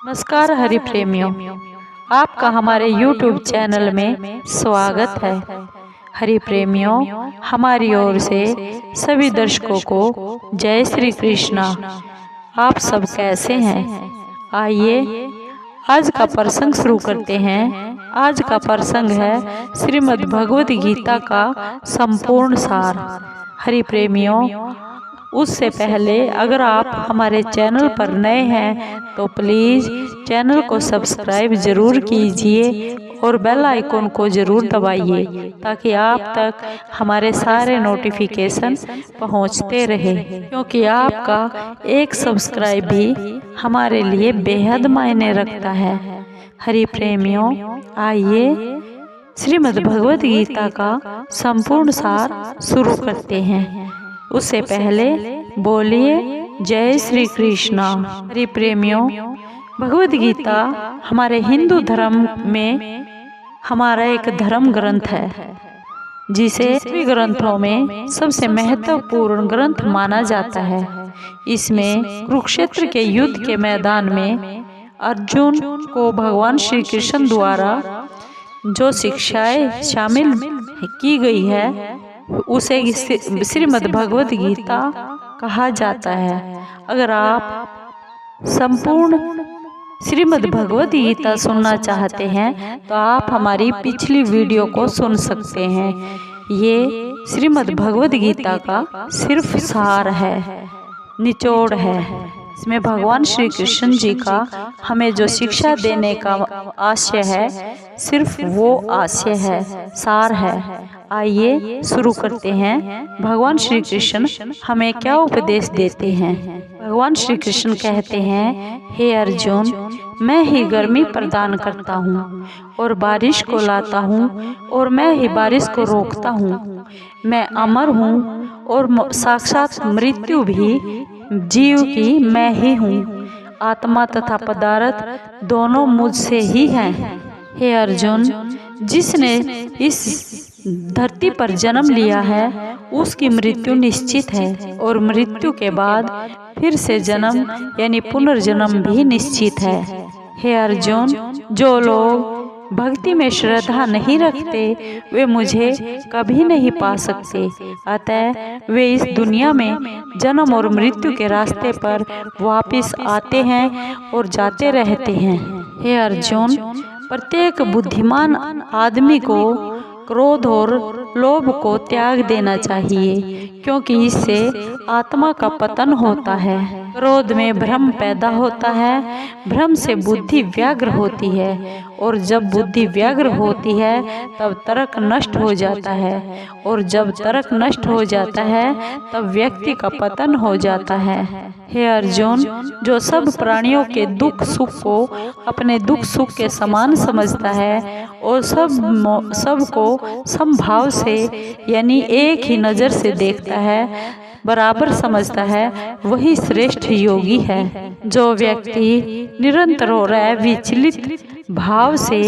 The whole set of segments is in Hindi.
नमस्कार हरि प्रेमियों, आपका हमारे YouTube चैनल में स्वागत है। हरि प्रेमियों, हमारी ओर से सभी दर्शकों को जय श्री कृष्णा। आप सब कैसे हैं? आइए आज का प्रसंग शुरू करते हैं। आज का प्रसंग है श्रीमद् भगवद गीता का संपूर्ण सार। हरि प्रेमियों, उससे पहले अगर आप हमारे चैनल पर नए हैं तो प्लीज़ चैनल को सब्सक्राइब ज़रूर कीजिए और बेल आइकन को ज़रूर दबाइए ताकि आप तक हमारे सारे नोटिफिकेशन पहुंचते रहे, क्योंकि आपका एक सब्सक्राइब भी हमारे लिए बेहद मायने रखता है। हरि प्रेमियों, आइए श्रीमद् भगवद गीता का संपूर्ण सार शुरू करते हैं। उससे पहले बोलिए जय श्री कृष्णा। हरि प्रेमियों, भगवद गीता हमारे हिंदू धर्म में हमारा एक धर्म ग्रंथ है, जिसे सभी ग्रंथों में सबसे महत्वपूर्ण ग्रंथ माना जाता है। इसमें कुरुक्षेत्र के युद्ध के मैदान में अर्जुन को भगवान श्री कृष्ण द्वारा जो शिक्षाएं शामिल की गई है उसे श्रीमद् भगवद गीता कहा जाता है। अगर आप संपूर्ण श्रीमद् भगवद गीता सुनना चाहते हैं तो आप हमारी पिछली वीडियो को सुन सकते हैं। ये श्रीमद् भगवद गीता का सिर्फ सार है, निचोड़ है। इसमें भगवान श्री कृष्ण जी का हमें जो शिक्षा देने का आशय है, सिर्फ वो आशय है, सार है। आइए शुरू करते हैं। भगवान श्री कृष्ण हमें क्या उपदेश देते हैं। भगवान श्री कृष्ण कहते हैं, हे अर्जुन, मैं ही गर्मी प्रदान करता हूँ और बारिश को लाता हूँ और मैं ही बारिश को रोकता हूँ। मैं अमर हूँ और साक्षात मृत्यु भी जीव की मैं ही हूँ। आत्मा तथा पदार्थ दोनों मुझसे ही हैं। हे अर्जुन, जिसने इस धरती पर जन्म लिया है उसकी मृत्यु निश्चित है और मृत्यु के बाद फिर से जन्म यानी पुनर्जन्म भी निश्चित है। हे अर्जुन, जो लोग भक्ति में श्रद्धा नहीं रखते वे मुझे कभी नहीं पा सकते। अतः वे इस दुनिया में जन्म और मृत्यु के रास्ते पर वापस आते हैं और जाते रहते हैं। हे अर्जुन, प्रत्येक बुद्धिमान आदमी को क्रोध और लोभ को त्याग देना चाहिए, क्योंकि इससे आत्मा का पतन होता है। क्रोध में भ्रम पैदा होता है, भ्रम से बुद्धि व्याग्र होती है और जब बुद्धि व्याग्र होती है तब तर्क नष्ट हो जाता है और जब तर्क नष्ट हो जाता है तब व्यक्ति का पतन हो जाता है। हे अर्जुन, जो सब प्राणियों के दुख सुख को अपने दुख सुख के समान समझता है और सबको समभाव से यानी एक ही नज़र से देखता है, बराबर समझता है, वही श्रेष्ठ योगी है। जो व्यक्ति निरंतर हो रहा है विचलित भाव से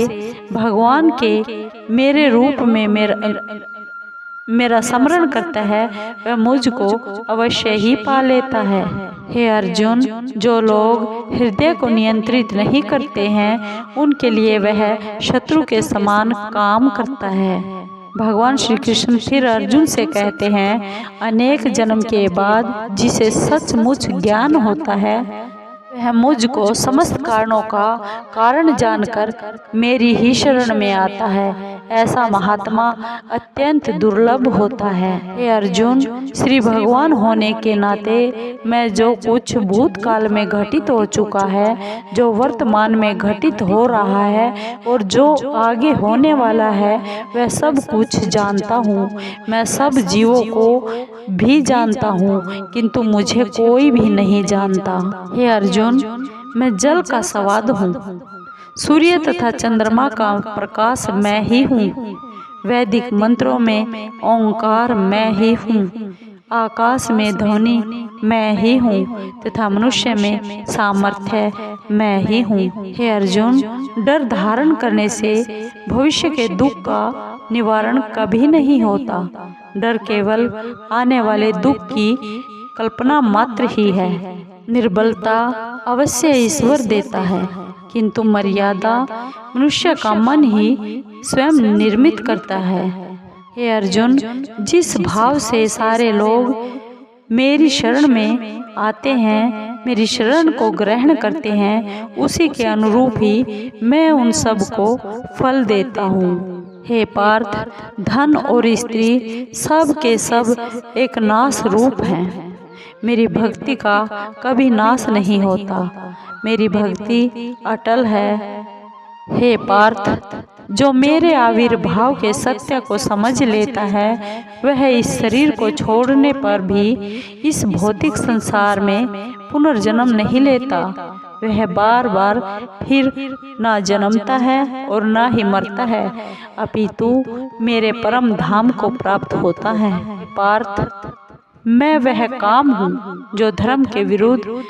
भगवान के मेरे रूप में मेरा स्मरण करता है, वह मुझको अवश्य ही पा लेता है। हे अर्जुन, जो लोग हृदय को नियंत्रित नहीं करते हैं उनके लिए वह शत्रु के समान काम करता है। भगवान श्री कृष्ण फिर अर्जुन से कहते हैं, अनेक जन्म के बाद जिसे सचमुच ज्ञान होता है वह मुझको समस्त कारणों का कारण जानकर मेरी ही शरण में आता है। ऐसा महात्मा अत्यंत दुर्लभ होता है। हे अर्जुन, श्री भगवान होने के नाते मैं जो कुछ भूतकाल में घटित हो चुका है, जो वर्तमान में घटित हो रहा है और जो आगे होने वाला है, वह सब कुछ जानता हूँ। मैं सब जीवों को भी जानता हूँ, किंतु मुझे कोई भी नहीं जानता। हे अर्जुन, मैं जल का स्वाद हूँ, सूर्य तथा चंद्रमा का प्रकाश मैं ही हूँ, वैदिक मंत्रों में ओंकार मैं ही हूँ, आकाश में ध्वनि मैं ही हूँ तथा मनुष्य में सामर्थ्य मैं ही हूँ। हे अर्जुन, डर धारण करने से भविष्य के दुख का निवारण कभी नहीं होता। डर केवल आने वाले दुख की कल्पना मात्र ही है। निर्बलता अवश्य ईश्वर देता है। किंतु मर्यादा मनुष्य का मन ही स्वयं निर्मित करता है। हे अर्जुन, जिस भाव से सारे लोग मेरी शरण में आते हैं, मेरी शरण को ग्रहण करते हैं, उसी के अनुरूप ही मैं उन सब को फल देता हूँ। हे पार्थ, धन और स्त्री सब के सब एक नाश रूप हैं। मेरी भक्ति का कभी नाश नहीं होता। मेरी भक्ति अटल है। हे पार्थ, जो मेरे आविर्भाव के सत्य को समझ लेता है, वह इस शरीर को छोड़ने पर भी इस भौतिक संसार में पुनर्जन्म नहीं लेता। वह बार बार फिर ना जन्मता है और ना ही मरता है, अपितु मेरे परम धाम को प्राप्त होता है। पार्थ, मैं वह काम हूँ जो धर्म के विरुद्ध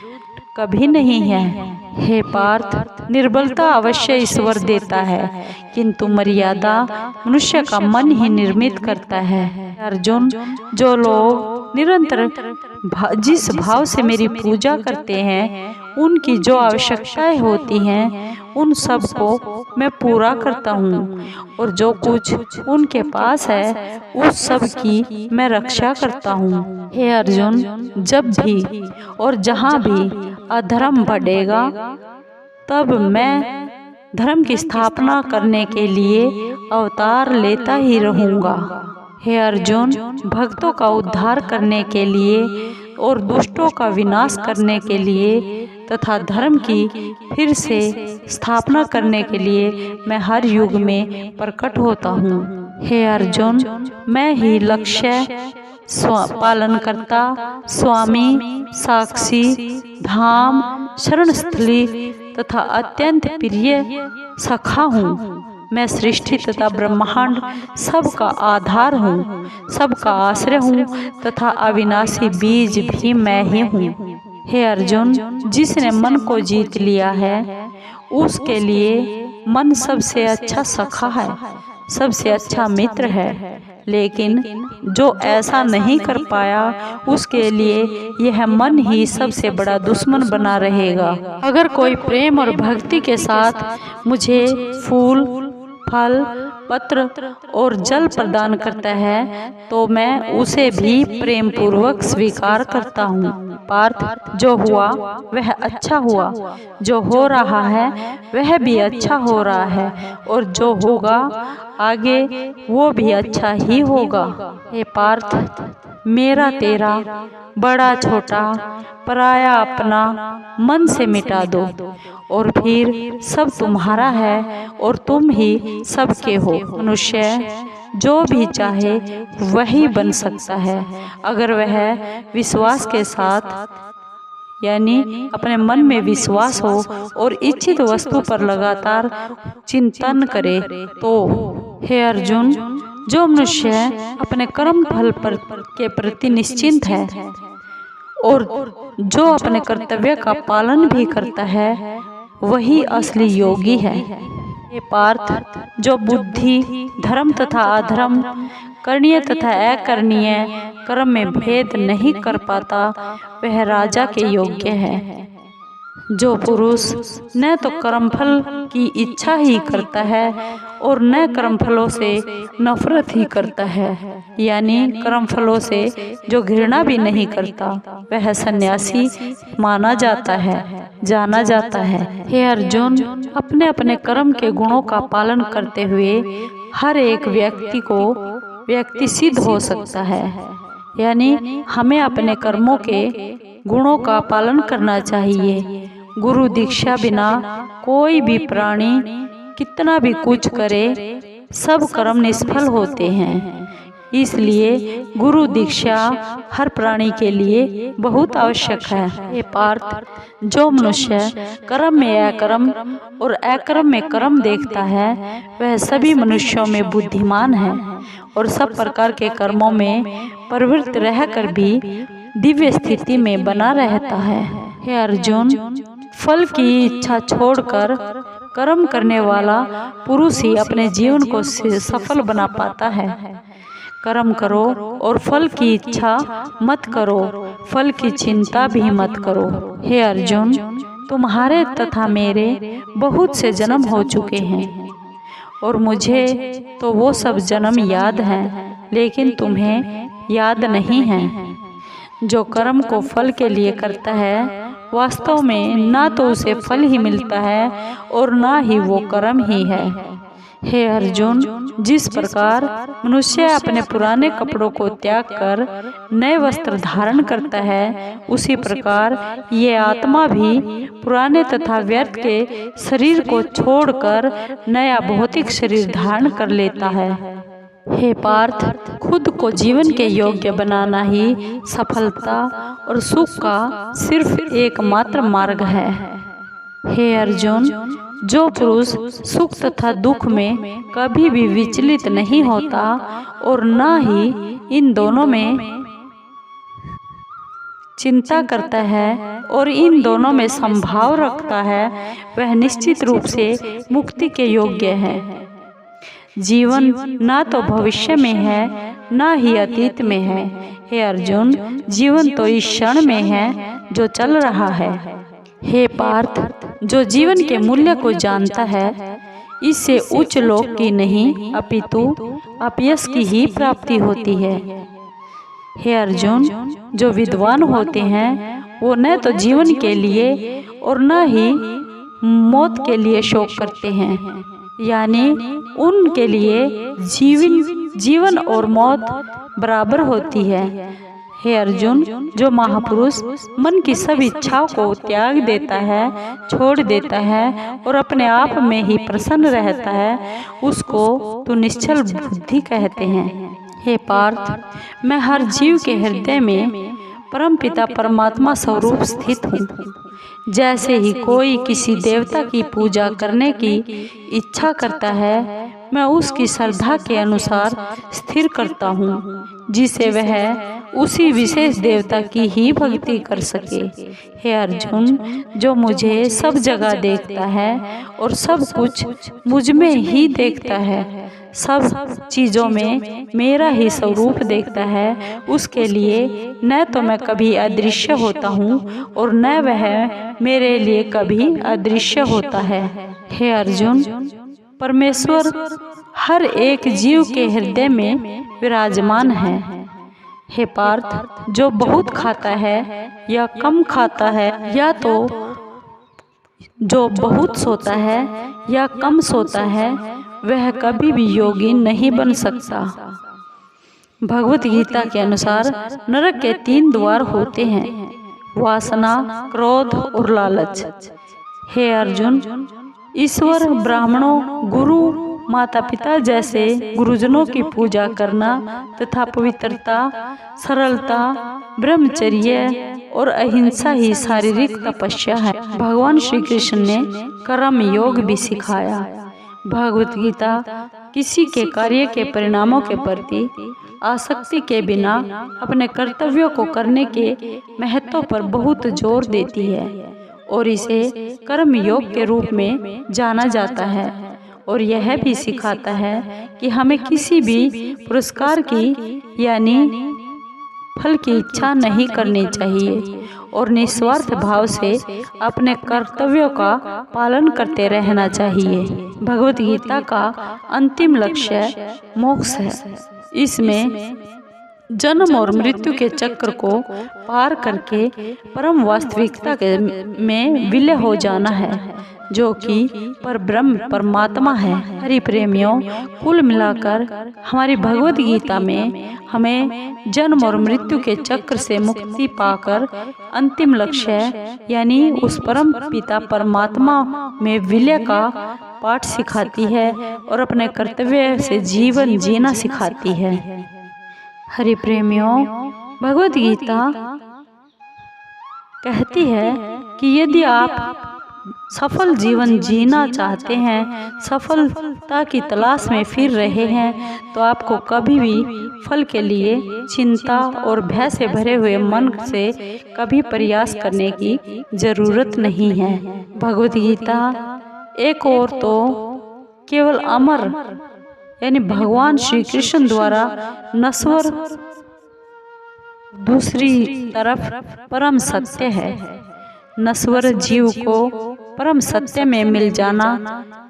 कभी नहीं है। हे पार्थ, निर्बलता अवश्य ईश्वर देता है, किंतु मर्यादा मनुष्य का मन ही निर्मित करता है। अर्जुन, जो लोग निरंतर जिस भाव से मेरी पूजा करते हैं, उनकी जो आवश्यकताएं होती हैं, उन सब को मैं पूरा करता हूँ, और जो कुछ उनके पास है उस सब की मैं रक्षा करता हूँ। हे अर्जुन, जब भी और जहाँ भी अधर्म बढ़ेगा, तब मैं धर्म की स्थापना करने के लिए अवतार लेता ही रहूँगा। हे अर्जुन, भक्तों का उद्धार करने के लिए और दुष्टों का विनाश करने के लिए तथा धर्म की फिर से स्थापना करने के लिए मैं हर युग में प्रकट होता हूँ। हे अर्जुन, मैं ही लक्ष्य, पालनकर्ता, स्वामी, साक्षी, धाम, शरणस्थली तथा अत्यंत प्रिय सखा हूँ। मैं सृष्टि तथा ब्रह्मांड सबका आधार हूँ, सबका आश्रय हूँ तथा अविनाशी बीज भी मैं ही हूँ। हे अर्जुन, जिसने मन को जीत लिया है, उसके लिए मन सबसे अच्छा सखा है, सबसे अच्छा मित्र है। लेकिन जो ऐसा नहीं कर पाया, उसके लिए यह मन ही सबसे बड़ा दुश्मन बना रहेगा। अगर कोई प्रेम और भक्ति के साथ मुझे फूल, फल, पत्र और जल प्रदान करता है, तो मैं उसे भी प्रेम पूर्वक स्वीकार करता हूँ। पार्थ, जो हुआ वह अच्छा हुआ, जो हो रहा है वह भी अच्छा हो रहा है, और जो होगा आगे वो भी अच्छा ही होगा। हे पार्थ, मेरा तेरा, बड़ा छोटा, पराया अपना मन से मिटा दो, और फिर सब तुम्हारा है और तुम ही सबके हो। मनुष्य जो भी चाहे वही बन सकता है, अगर वह विश्वास के साथ, यानी अपने मन में विश्वास हो और इच्छित वस्तु पर लगातार चिंतन करे तो। हे अर्जुन, जो मनुष्य अपने कर्म फल के प्रति निश्चिंत है और जो अपने कर्तव्य का पालन भी करता है, वही असली योगी है। हे पार्थ, जो बुद्धि, धर्म तथा अधर्म, करणीय तथा अकरणीय कर्म में भेद नहीं कर पाता, वह राजा के योग्य है। जो पुरुष न तो कर्मफल की इच्छा ही करता है और न कर्मफलों से नफरत ही करता है, यानी कर्मफलों से जो घृणा भी नहीं करता, वह सन्यासी माना जाता है, जाना जाता है। हे अर्जुन, अपने अपने कर्म के गुणों का पालन करते हुए हर एक व्यक्ति सिद्ध हो सकता है, यानी हमें अपने कर्मों के गुणों का पालन करना चाहिए। गुरु दीक्षा बिना कोई भी प्राणी कितना भी कुछ करे, सब कर्म निष्फल होते हैं। इसलिए गुरु दीक्षा हर प्राणी के लिए बहुत आवश्यक है। हे पार्थ, जो मनुष्य कर्म में अकर्म और अकर्म में कर्म देखता है, वह सभी मनुष्यों में बुद्धिमान है और सब प्रकार के कर्मों में प्रवृत्त रहकर भी दिव्य स्थिति में बना रहता है। हे अर्जुन, फल की इच्छा छोड़कर कर्म करने वाला पुरुष ही अपने जीवन को सफल बना पाता है। कर्म करो और फल की इच्छा मत करो, फल की चिंता भी मत करो। हे अर्जुन, तुम्हारे तथा मेरे बहुत से जन्म हो चुके हैं और मुझे तो वो सब जन्म याद हैं, लेकिन तुम्हें याद नहीं है। जो कर्म को फल के लिए करता है वास्तव में ना तो उसे फल ही मिलता है और ना ही वो कर्म ही है। हे अर्जुन, जिस प्रकार मनुष्य अपने पुराने कपड़ों को त्याग कर नए वस्त्र धारण करता है, उसी प्रकार ये आत्मा भी पुराने तथा व्यर्थ के शरीर को छोड़कर नया भौतिक शरीर धारण कर लेता है। हे पार्थ, खुद को जीवन के योग्य बनाना ही सफलता और सुख का सिर्फ एकमात्र मार्ग है। हे अर्जुन, जो पुरुष सुख तथा दुख में कभी भी विचलित नहीं होता और न ही इन दोनों में चिंता करता है और इन दोनों में संभाव रखता है, वह निश्चित रूप से मुक्ति के योग्य है। जीवन ना तो भविष्य में है ना ही अतीत में है। हे अर्जुन, जीवन तो इस क्षण में है जो चल रहा है। हे पार्थ, जो जीवन के मूल्य को जानता है, इससे उच्च लोक की नहीं अपितु अपयश की ही प्राप्ति होती है। हे अर्जुन, जो विद्वान होते हैं वो न तो जीवन के लिए और न ही मौत के लिए शोक करते हैं, यानी उनके लिए जीवन और मौत बराबर होती है। हे अर्जुन, जो महापुरुष मन की सब इच्छाओं को त्याग देता है, छोड़ देता है और अपने आप में ही प्रसन्न रहता है, उसको तो निश्चल बुद्धि कहते हैं। हे पार्थ, मैं हर जीव के हृदय में परमपिता परमात्मा स्वरूप स्थित हूँ। जैसे ही कोई किसी देवता की पूजा करने की इच्छा करता है, मैं उसकी श्रद्धा के अनुसार स्थिर करता हूँ, जिसे वह उसी विशेष देवता की ही भक्ति कर सके। हे अर्जुन, जो मुझे सब जगह देखता है और सब कुछ मुझ में ही देखता है, सब चीज़ों में मेरा ही स्वरूप देखता है, उसके लिए न तो मैं कभी अदृश्य होता हूँ और न वह मेरे लिए कभी अदृश्य होता है। हे अर्जुन, परमेश्वर हर एक जीव के हृदय में विराजमान है। हे पार्थ, जो बहुत खाता है या कम खाता है, या तो जो बहुत सोता है या कम सोता है, वह कभी भी योगी नहीं बन सकता। भगवत गीता के अनुसार नरक के 3 द्वार होते हैं, वासना, क्रोध और लालच। हे अर्जुन, ईश्वर, ब्राह्मणों, गुरु, माता पिता जैसे गुरुजनों की पूजा करना तथा पवित्रता, सरलता, ब्रह्मचर्य और अहिंसा ही शारीरिक तपस्या है। भगवान श्री कृष्ण ने कर्म योग भी सिखाया। भगवत गीता किसी के कार्य के परिणामों के प्रति आसक्ति के बिना अपने कर्तव्यों को करने के महत्व पर बहुत जोर देती है और इसे कर्म योग के रूप में जाना जाता है, और यह भी सिखाता है कि हमें किसी भी पुरस्कार की यानी फल की इच्छा नहीं करनी चाहिए और निस्वार्थ भाव से अपने कर्तव्यों का पालन करते रहना चाहिए। भगवत गीता का अंतिम लक्ष्य मोक्ष है। इसमें जन्म और मृत्यु के चक्र को पार करके परम वास्तविकता में विलय हो जाना है, जो कि परब्रह्म परमात्मा है। हरि प्रेमियों, कुल मिलाकर हमारी भगवत गीता में हमें जन्म और मृत्यु के चक्र से मुक्ति पाकर अंतिम लक्ष्य यानी उस परम पिता परमात्मा में विलय का पाठ सिखाती है और अपने कर्तव्य से जीवन जीना सिखाती है। हरि प्रेमियों, भगवत गीता कहती है कि यदि आप सफल जीवन जीना चाहते हैं, सफलता की तलाश में फिर रहे हैं, तो आपको कभी भी फल के लिए चिंता और भय से भरे हुए मन से कभी प्रयास करने की जरूरत नहीं है। भगवत गीता एक और तो केवल अमर यानी भगवान श्री कृष्ण द्वारा नश्वर, दूसरी तरफ परम सत्य है, नश्वर जीव को परम सत्य में मिल जाना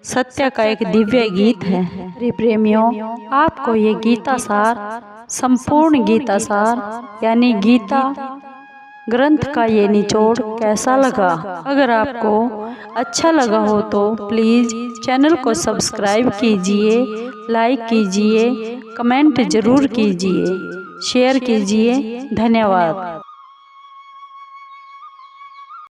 सत्य का एक दिव्य गीत है। हरि प्रेमियों, आपको ये गीता सार, संपूर्ण गीता सार यानी गीता ग्रंथ का ये निचोड़ कैसा लगा? अगर आपको अच्छा लगा हो तो प्लीज़ चैनल को सब्सक्राइब कीजिए, लाइक कीजिए, कमेंट ज़रूर कीजिए, शेयर कीजिए। धन्यवाद।